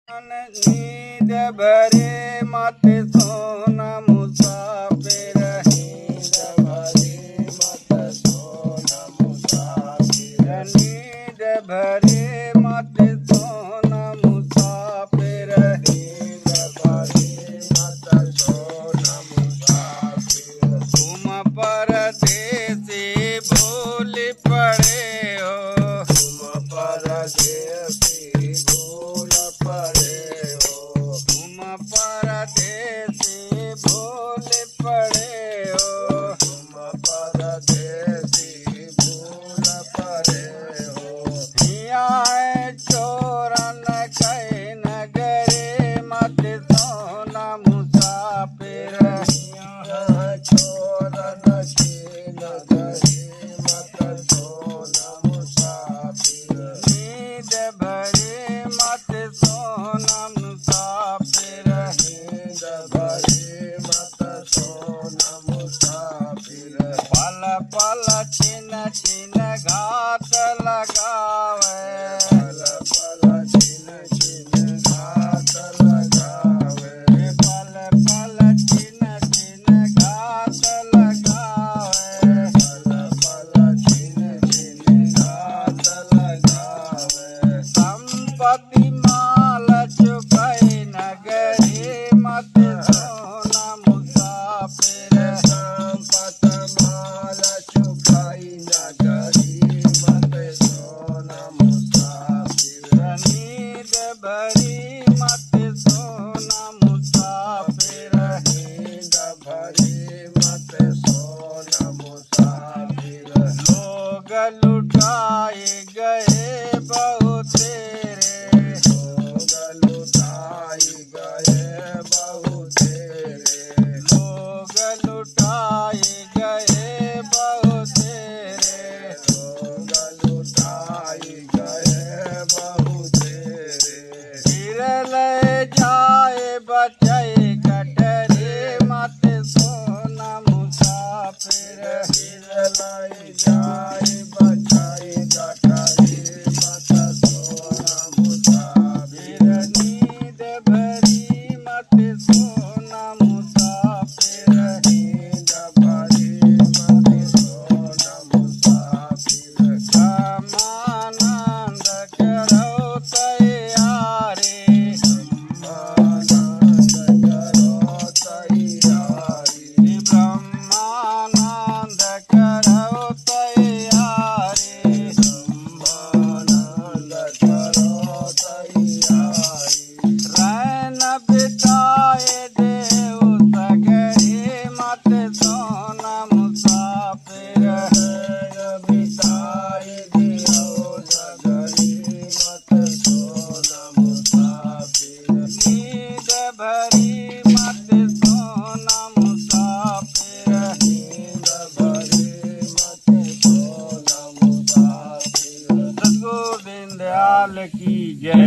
नींद भरे मत सोना मुसाफिर, नींद भरे मत सोना मुसाफिर, नींद भरे मत सोना मुसाफिर, नींद भरे मत सोना मुसाफिर। तुम परदेसी भूल पड़े हो, तुम परदेसी भूल पड़े हो, तुम परदेसी भूल पड़े हो, तुम परदेसी भूल पड़े हो। यहाँ चोरन कई नगरे मत सोना मुसाफिर, यहाँ चोरन की नगरी मत सोना मुसाफिर, नींद भरे मत सोना मुसाफिर, नींद भरे मत सोना मुसाफिर। पल पल छिन छिन घात लगावे, पल पल छिन छिन घात लगावे, पल पल छिन छिन घात लगावे, पल पल छिन छिन घात लगावे। संपत्ति माल चुकाई नगरी मत सोना मुसाफिर, संपत्ति माल चुकाई नगरी मत सोना मुसाफिर, नींद भरी मत सोना मुसाफिर, नींद भरी मत सोना मुसाफिर। लोग लुटाए गए बहुत तेरे, लोग लुटाए गए बहुत तेरे, लोग लुटाए गए बहुत तेरे, लोग लुटाए गए बहुत तेरे। फिर ले जाए बचाए कटरे मत सोना मुसाफिर, फिर ले जाए बचाए कटरे मत सोना मुसाफिर, नींद भरी मत सोना मुसाफिर, नींद भरी मत सोना मुसाफिर। ब्रह्मानंद करो तैयारी, ब्रह्मानंद करो तैयारी, ब्रह्मानंद करो तैयारी, ब्रह्मानंद करो तैयारी। रैन बिताए देव सगरे मत सोना मुसाफिर, रैन बिताए देव सगरे मत सोना मुसाफिर, नींद भरी मत सोना मुसाफिर, नींद भरी मत सोना मुसाफिर। सद्गुरु दीनदयाल की जय।